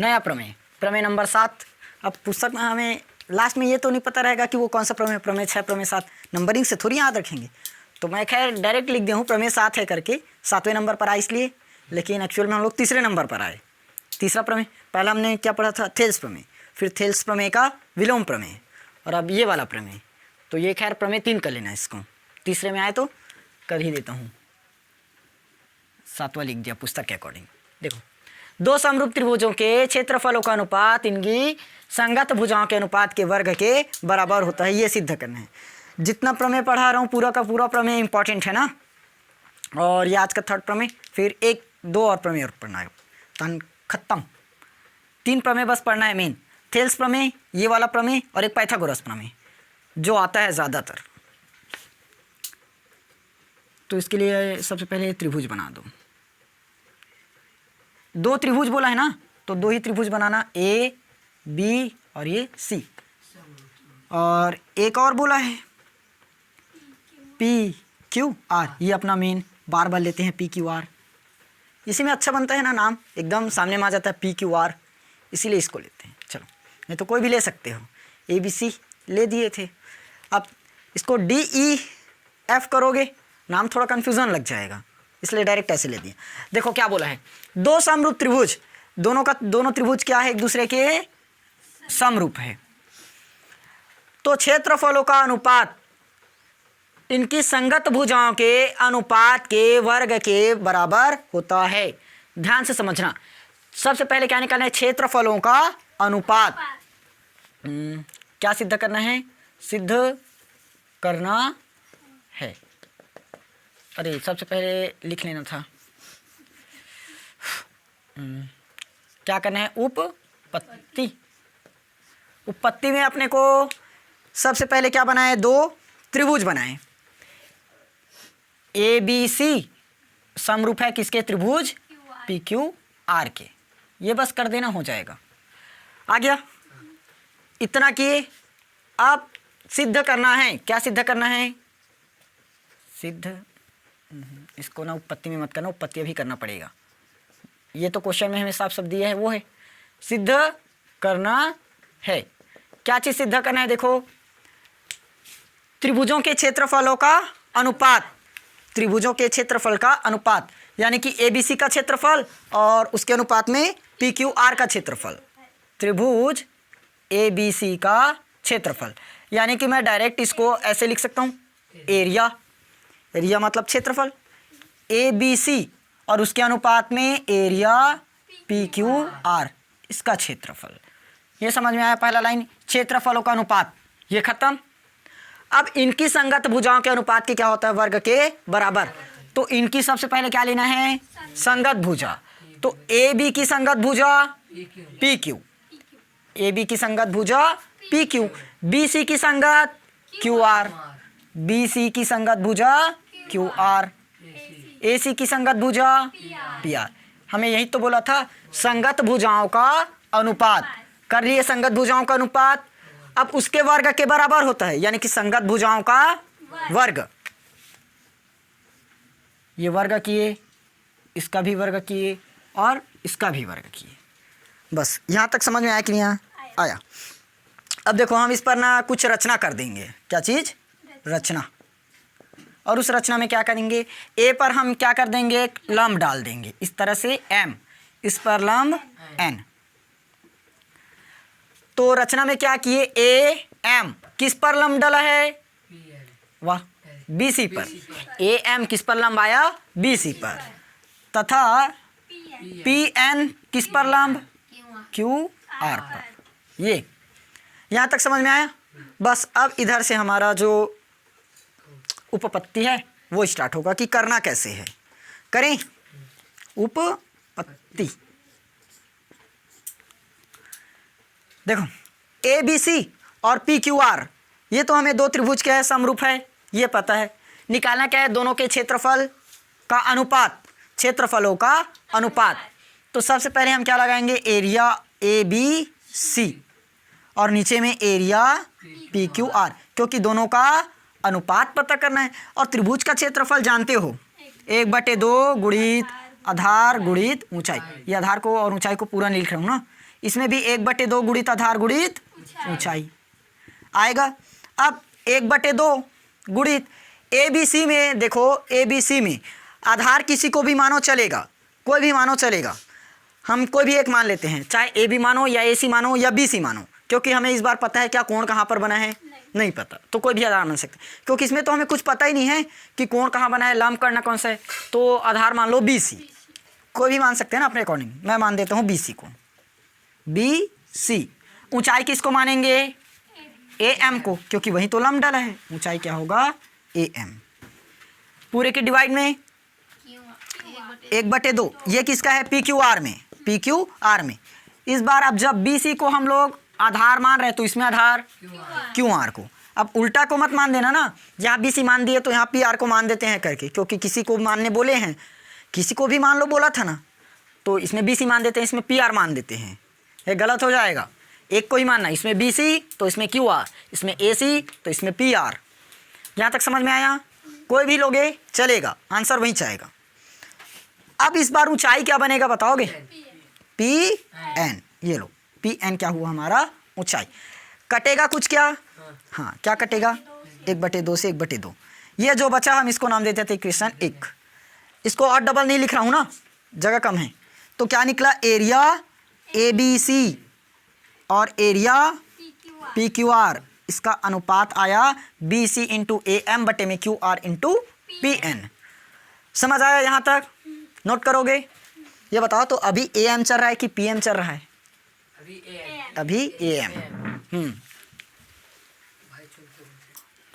नया प्रमेय, प्रमेय नंबर 7। अब पुस्तक में हमें लास्ट में ये तो नहीं पता रहेगा कि वो कौन सा प्रमेय, प्रमेय 6, प्रमेय 7 नंबरिंग से थोड़ी याद रखेंगे। तो मैं खैर डायरेक्ट लिख दिया हूँ प्रमेय 7 है करके, 7वें नंबर पर आए इसलिए, लेकिन एक्चुअल में हम लोग तीसरे नंबर पर आए। तीसरा प्रमेय, पहला हमने क्या पढ़ा था, थेल्स प्रमेय, फिर थेल्स प्रमेय का विलोम प्रमेय, और अब ये वाला प्रमेय। तो ये खैर प्रमेय 3 कर लेना इसको, तीसरे में आए तो कर ही देता हूँ। 7वां लिख दिया पुस्तक के अकॉर्डिंग। देखो, दो समरूप त्रिभुजों के क्षेत्रफलों का अनुपात इनकी संगत भुजाओं के अनुपात के वर्ग के बराबर होता है, ये सिद्ध करना है। जितना प्रमेय पढ़ा रहा हूँ पूरा का पूरा प्रमेय इंपॉर्टेंट है ना, और ये आज का 3rd प्रमेय, फिर 1-2 और प्रमेय और पढ़ना है, तो खत्म। 3 प्रमेय बस पढ़ना है मेन, थेल्स प्रमेय, ये वाला प्रमेय, और एक पाइथागोरस प्रमेय जो आता है ज़्यादातर। तो इसके लिए सबसे पहले त्रिभुज बना दो। 2 त्रिभुज बोला है ना, तो 2 ही त्रिभुज बनाना, ए बी और ये सी। और एक और बोला है पी क्यू आर, ये अपना मेन बार बार लेते हैं पी क्यू आर, इसी में अच्छा बनता है ना, नाम एकदम सामने में आ जाता है पी क्यू आर, इसीलिए इसको लेते हैं। चलो, नहीं तो कोई भी ले सकते हो, ए बी सी ले दिए थे। अब इसको डी ई एफ करोगे, नाम थोड़ा कन्फ्यूज़न लग जाएगा, इसलिए डायरेक्ट ऐसे ले दिए। देखो क्या बोला है, 2 समरूप त्रिभुज, दोनों त्रिभुज क्या है, एक दूसरे के समरूप है, तो क्षेत्रफलों का अनुपात इनकी संगत भुजाओं के अनुपात के वर्ग के बराबर होता है। ध्यान से समझना, सबसे पहले क्या निकालना है, क्षेत्रफलों का अनुपात। क्या सिद्ध करना है, सिद्ध करना है, अरे सबसे पहले लिख लेना था, क्या करना है, उपपत्ति। उपपत्ति में अपने को सबसे पहले क्या बनाए, 2 त्रिभुज बनाए, ए बी सी समरूप है किसके, त्रिभुज पी क्यू आर के, ये बस कर देना हो जाएगा। आ गया, इतना किए। अब सिद्ध करना है, क्या सिद्ध करना है, सिद्ध, इसको ना उपपत्ति में मत करना, उपपत्ति अभी करना पड़ेगा, ये तो क्वेश्चन में हमें साफ साफ दिया है, वो है सिद्ध करना है। क्या चीज़ सिद्ध करना है, देखो, त्रिभुजों के क्षेत्रफलों का अनुपात, त्रिभुजों के क्षेत्रफल का अनुपात, यानी कि ए बी सी का क्षेत्रफल और उसके अनुपात में पी क्यू आर का क्षेत्रफल, त्रिभुज ए बी सी का क्षेत्रफल, यानी कि मैं डायरेक्ट इसको ऐसे लिख सकता हूँ, एरिया, एरिया मतलब क्षेत्रफल, ए बी सी और उसके अनुपात में एरिया पी क्यू आर, इसका क्षेत्रफल। ये समझ में आया, पहला लाइन क्षेत्रफलों का अनुपात, ये खत्म। अब इनकी संगत भुजाओं के अनुपात के क्या होता है, वर्ग के बराबर। तो इनकी सबसे पहले क्या लेना है, संगत भुजा, तो ए बी की संगत भुजा पी क्यू, ए बी की संगत भुजा पी क्यू, बी सी की संगत क्यू आर, बी सी की संगत भुजा क्यू आर, ए सी की संगत भुजा पी आर। हमें यही तो बोला था, संगत भुजाओं का अनुपात, कर लिए संगत भुजाओं का अनुपात, अब उसके वर्ग के बराबर होता है, यानी कि संगत भुजाओं का वर्ग, ये वर्ग किए, इसका भी वर्ग किए और इसका भी वर्ग किए। बस यहाँ तक समझ में आया कि नहीं आया? अब देखो, हम इस पर ना कुछ रचना कर देंगे, क्या चीज़, रचना। और उस रचना में क्या करेंगे, ए पर हम क्या कर देंगे, लंब डाल देंगे, इस तरह से एम, इस पर लंब एन। तो रचना में क्या किए, ए एम किस पर लंब डाला है, वाह, बी सी पर। ए एम किस पर लंब आया, बी सी पर, तथा पी एन किस पर लंब, क्यू आर पर। ये यहाँ तक समझ में आया? बस अब इधर से हमारा जो उपपत्ति है वो स्टार्ट होगा कि करना कैसे है। करें उपपत्ति। देखो, ए बी सी और पी क्यू आर, ये तो हमें 2 त्रिभुज के समरूप है, ये पता है। निकालना क्या है, दोनों के क्षेत्रफल का अनुपात, क्षेत्रफलों का अनुपात। तो सबसे पहले हम क्या लगाएंगे, एरिया ए बी सी और नीचे में एरिया पी क्यू आर, क्योंकि दोनों का अनुपात पता करना है। और त्रिभुज का क्षेत्रफल जानते हो, 1/2 गुणित आधार गुणित ऊंचाई। ये आधार को और ऊंचाई को पूरा नहीं लिख रहा हूँ ना, इसमें भी 1/2 गुणित आधार गुणित ऊंचाई आएगा। अब 1/2 गुणित ABC में, देखो ABC में आधार किसी को भी मानो चलेगा, कोई भी मानो चलेगा। हम कोई भी एक मान लेते हैं, चाहे AB मानो या AC मानो या BC मानो, क्योंकि हमें इस बार पता है क्या कोण कहाँ पर बना है, नहीं पता, तो कोई भी आधार मान सकते हैं। क्योंकि इसमें तो हमें कुछ पता ही नहीं है कि कोण कहाँ बना है, लंब करना कौन सा है, तो आधार मान लो BC। कोई भी मान सकते हैं ना अपने अकॉर्डिंग। मैं मान देता हूँ BC को, BC। ऊंचाई किसको मानेंगे, AM को, क्योंकि वही तो लंब डाला है। ऊंचाई क्या होगा, AM। पूरे के डिवाइड में 1/2, ये किसका है, PQR में, PQR में। इस बार अब जब BC को हम लोग आधार मान रहे हैं तो इसमें आधार QR को। अब उल्टा को मत मान देना ना, यहाँ BC मान दिए तो यहाँ PR को मान देते हैं करके, क्योंकि किसी को मानने बोले हैं, किसी को भी मान लो बोला था ना, तो इसमें BC मान देते हैं, इसमें PR मान देते हैं। ये गलत हो जाएगा, एक को ही मानना, इसमें BC तो इसमें QR, इसमें AC तो इसमें PR। यहाँ तक समझ में आया, कोई भी लोगे चलेगा, आंसर वहीं चाहेगा। अब इस बार ऊंचाई क्या बनेगा बताओगे, PN। ये लो PN क्या हुआ हमारा, ऊंचाई। कटेगा कुछ क्या, हाँ क्या कटेगा, 1/2 से 1/2। ये जो बचा हम इसको नाम देते थे इक्वेशन 1। इसको और डबल नहीं लिख रहा हूँ ना, जगह कम है, तो क्या निकला, एरिया ABC और एरिया PQR, इसका अनुपात आया BC इंटू AM बटे में QR इंटू PN। समझ आया यहाँ तक, नोट करोगे। ये बताओ तो अभी AM चल रहा है कि PM चल रहा है, अभी AM।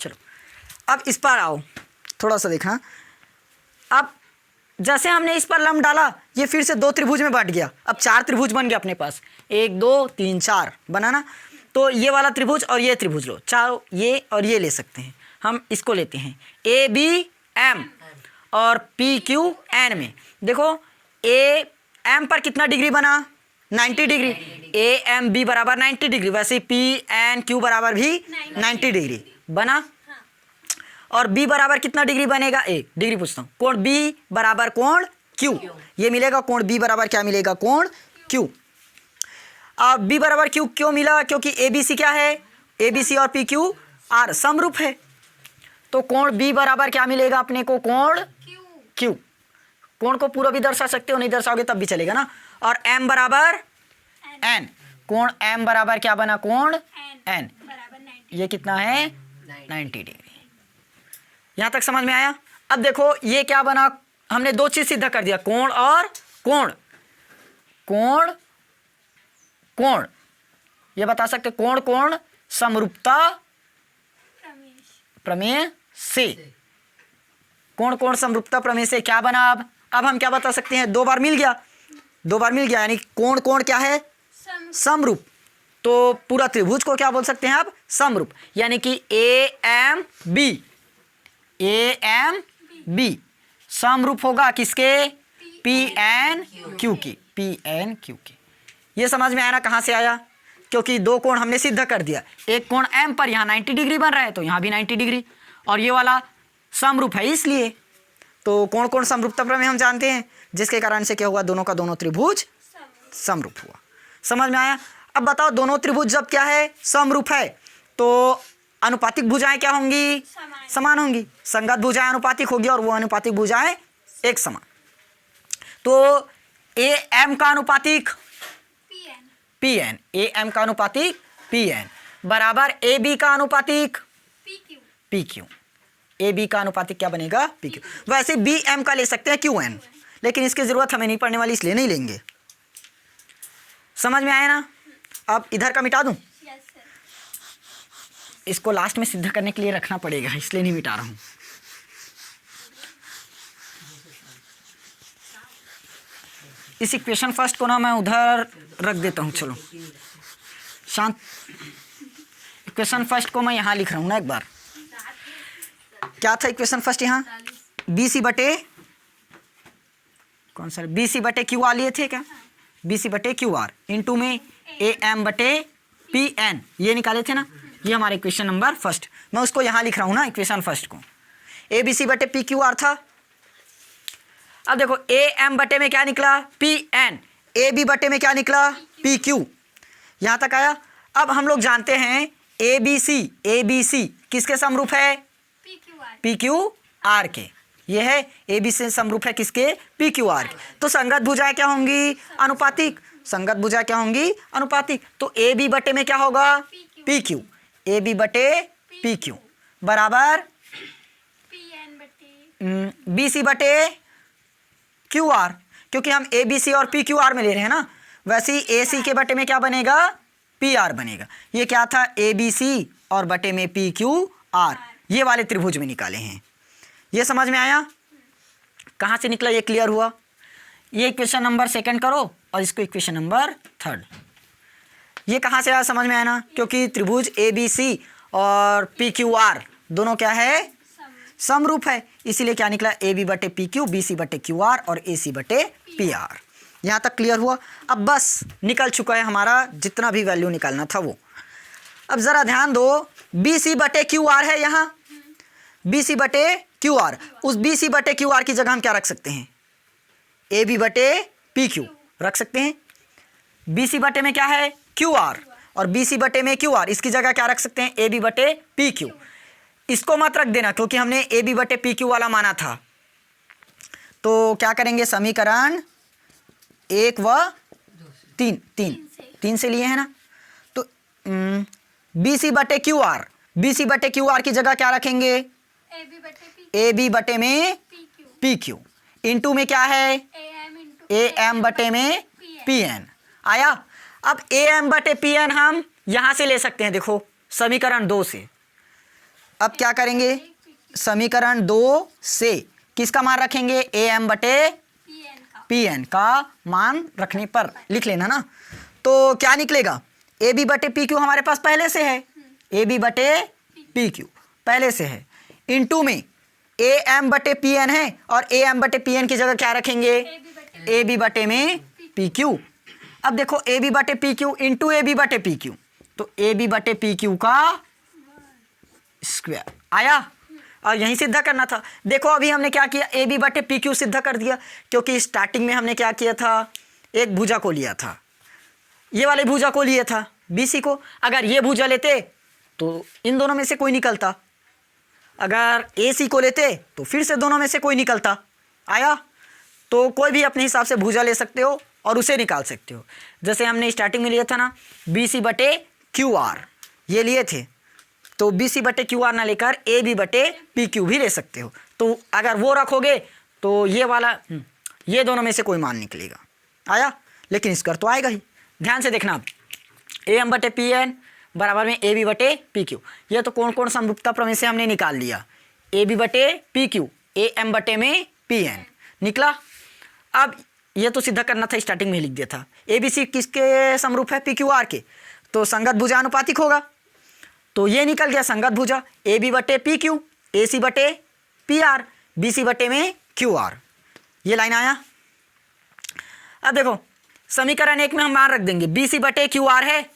चलो अब इस पर आओ, थोड़ा सा देखना। अब जैसे हमने इस पर लंब डाला, ये फिर से 2 त्रिभुज में बढ़ गया। अब 4 त्रिभुज बन गया अपने पास, 1 2 3 4 बना ना। तो ये वाला त्रिभुज और ये त्रिभुज लो, चाहो ये और ये ले सकते हैं। हम इसको लेते हैं ABM और PQN में। देखो AM पर कितना डिग्री बना, 90 डिग्री। AMB बराबर 90 डिग्री, वैसे PNQ बराबर भी 90 डिग्री बना। और B बराबर कितना डिग्री बनेगा, A डिग्री पूछता हूँ। कोण B बराबर कोण Q, ये मिलेगा कोण B बराबर क्या मिलेगा, कोण Q। अब B बराबर Q क्यों मिला, क्योंकि ABC क्या है, ABC और PQR समरूप है। तो कोण B बराबर क्या मिलेगा अपने को, कोण Q। कोण को पूरा भी दर्शा सकते हो, नहीं दर्शाओगे तब भी चलेगा ना। और M बराबर N, कोण M बराबर क्या बना, कोण N। ये कितना है, 90 डिग्री। यहाँ तक समझ में आया। अब देखो ये क्या बना, हमने 2 चीज सिद्ध कर दिया, कोण और कोण। कोण कोण, ये बता सकते कोण कोण समरूपता प्रमेय से। कोण कोण समरूपता प्रमेय से क्या बना, अब हम क्या बता सकते हैं, 2 बार मिल गया, 2 बार मिल गया, यानी कोण कोण क्या है, समरूप। तो पूरा त्रिभुज को क्या बोल सकते हैं अब, समरूप। यानी कि AMB समरूप होगा किसके, PNQ की, PNQ की। ये समझ में आया ना कहाँ से आया, क्योंकि 2 कोण हमने सिद्ध कर दिया। एक कोण M पर यहाँ 90 डिग्री बन रहा है, तो यहाँ भी 90 डिग्री, और ये वाला समरूप है इसलिए। तो कोण कोण समरूपता प्रमेय हम जानते हैं, जिसके कारण से क्या हुआ, दोनों का दोनों त्रिभुज समरूप हुआ। समझ में आया। अब बताओ दोनों त्रिभुज जब क्या है, समरूप है, तो अनुपातिक भुजाएं क्या होंगी, समान होंगी। संगत भुजाएं अनुपातिक होगी और वो अनुपातिक भुजाएं एक समान। तो AM का अनुपातिक PN, AM का अनुपातिक PN बराबर AB का अनुपातिक PQ। AB का अनुपातिक क्या बनेगा, PQ। वैसे BM का ले सकते हैं QN, लेकिन इसकी जरूरत हमें नहीं पड़ने वाली, इसलिए नहीं लेंगे। समझ में आया ना। अब इधर का मिटा दूं, इसको लास्ट में सिद्ध करने के लिए रखना पड़ेगा, इसलिए नहीं मिटा रहा हूं। इस इक्वेशन फर्स्ट को ना मैं उधर रख देता हूं, चलो शांत। इक्वेशन फर्स्ट को मैं यहाँ लिख रहा हूँ ना एक बार। क्या था इक्वेशन फर्स्ट, यहाँ BC बटे कौन सा, BC बटे QR लिए थे क्या, BC बटे QR इंटू में AM बटे PN, ये निकाले थे ना। ये हमारा इक्वेशन नंबर फर्स्ट, मैं उसको यहाँ लिख रहा हूँ ना इक्वेशन फर्स्ट को। ABC बटे PQR था। अब देखो AM बटे में क्या निकला, PN, AB बटे में क्या निकला, PQ। यहाँ तक आया। अब हम लोग जानते हैं ABC किसके समरूप है? PQR के। ये है ABC समरूप है किसके? PQR के। तो संगत भुजाएं क्या होंगी? अनुपातिक। संगत भुजाएं क्या होंगी? अनुपातिक। तो AB बटे में क्या होगा? PQ। AB बटे PQ बराबर BC बटे QR, क्योंकि हम ABC और PQR में ले रहे हैं ना। वैसे ही AC के बटे में क्या बनेगा? PR बनेगा। ये क्या था? ABC और बटे में PQR, ये वाले त्रिभुज में निकाले हैं। ये समझ में आया? कहाँ से निकला ये क्लियर हुआ? ये इक्वेशन नंबर 2 करो और इसको इक्वेशन नंबर 3। ये कहाँ से आया? समझ में आया ना? क्योंकि त्रिभुज ABC और PQR दोनों क्या है? समरूप है। इसीलिए क्या निकला? AB बटे PQ, BC बटे QR और AC बटे PR। यहाँ तक क्लियर हुआ? अब बस निकल चुका है हमारा जितना भी वैल्यू निकालना था वो। अब ज़रा ध्यान दो, BC बटे QR है यहाँ, BC बटे QR। उस BC बटे QR की जगह हम क्या रख सकते हैं? AB बटे PQ रख सकते हैं। BC बटे में क्या है? QR और BC बटे में QR, इसकी जगह क्या रख सकते हैं? AB बटे PQ। इसको मत रख देना क्योंकि हमने AB बटे PQ वाला माना था। तो क्या करेंगे? समीकरण 1 व 3 से लिए हैं ना। तो BC बटे QR की जगह क्या रखेंगे? AB बटे में PQ। इंटू में क्या है? AM बटे में PN आया। अब AM बटे PN हम यहां से ले सकते हैं, देखो समीकरण 2 से। अब क्या करेंगे? समीकरण 2 से किसका मान रखेंगे? AM बटे PN का मान रखने पर लिख लेना ना। तो क्या निकलेगा? AB बटे PQ हमारे पास पहले से है, AB बटे PQ पहले से है। इंटू में AM बटे PN है और AM बटे PN की जगह क्या रखेंगे? AB बटे में PQ। अब देखो AB बटे PQ इंटू AB बटे PQ, तो AB बटे PQ का स्क्वायर आया। और यहीं सिद्ध करना था। देखो अभी हमने क्या किया? AB बटे PQ सिद्ध कर दिया, क्योंकि स्टार्टिंग में हमने क्या किया था? एक भुजा को लिया था, ये वाले भुजा को लिया था BC को। अगर ये भुजा लेते तो इन दोनों में से कोई निकलता, अगर AC को लेते तो फिर से दोनों में से कोई निकलता। आया? तो कोई भी अपने हिसाब से भुजा ले सकते हो और उसे निकाल सकते हो। जैसे हमने स्टार्टिंग में लिया था ना BC बटे QR, ये लिए थे, तो BC बटे QR ना लेकर AB बटे PQ भी ले सकते हो। तो अगर वो रखोगे तो ये वाला ये दोनों में से कोई मान निकलेगा। आया? लेकिन स्क्वायर तो आएगा ही। ध्यान से देखना, अब AM बटे PN बराबर में AB बटे PQ। ये तो कौन कौन समरूपता प्रमेय से हमने निकाल लिया? AB बटे PQ, AM बटे में PN निकला। अब ये तो सिद्ध करना था, स्टार्टिंग में लिख दिया था। ABC किसके समरूप है? PQR के। तो संगत भुजा अनुपातिक होगा, तो ये निकल गया संगत भुजा। AB बटे PQ, AC बटे PR, BC बटे में QR। ये लाइन आया। अब देखो समीकरण 1 में हम मान रख देंगे BC बटे QR है,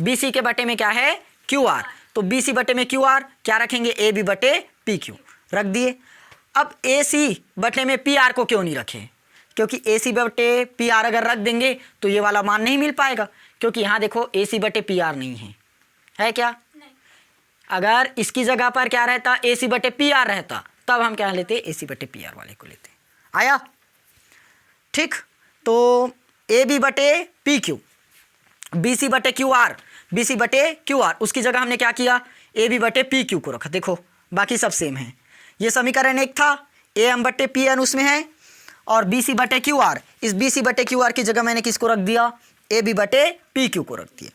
BC के बटे में क्या है? QR। तो BC बटे में QR क्या रखेंगे? AB बटे PQ रख दिए। अब AC बटे में PR को क्यों नहीं रखे? क्योंकि AC बटे PR अगर रख देंगे तो ये वाला मान नहीं मिल पाएगा, क्योंकि यहाँ देखो AC बटे PR नहीं है क्या? नहीं। अगर इसकी जगह पर क्या रहता? AC बटे PR रहता, तब हम क्या लेते? AC बटे PR वाले को लेते। आया? ठीक। तो AB बटे PQ, BC बटे QR, BC बटे QR, उसकी जगह हमने क्या किया? AB बटे PQ को रखा। देखो बाकी सब सेम है। ये समीकरण 1 था, AM बटे PN उसमें है और BC बटे QR, इस BC बटे QR की जगह मैंने किसको रख दिया? AB बटे PQ को रख दिया।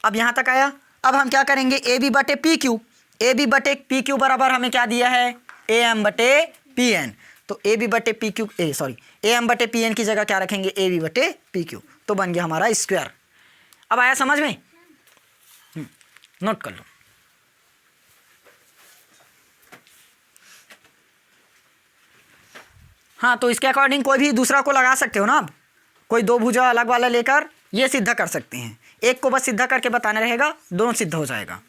अब यहाँ तक आया। अब हम क्या करेंगे? AB बटे PQ, AB बटे PQ बराबर हमें क्या दिया है? AM बटे PN। तो AB बटे PQ AM बटे PN की जगह क्या रखेंगे? AB बटे PQ। तो बन गया हमारा स्क्वायर। अब आया समझ में? नोट कर लो। हाँ, तो इसके अकॉर्डिंग कोई भी दूसरा को लगा सकते हो ना। अब कोई दो भुजा अलग वाला लेकर ये सिद्ध कर सकते हैं। एक को बस सिद्ध करके बताना रहेगा, दोनों सिद्ध हो जाएगा।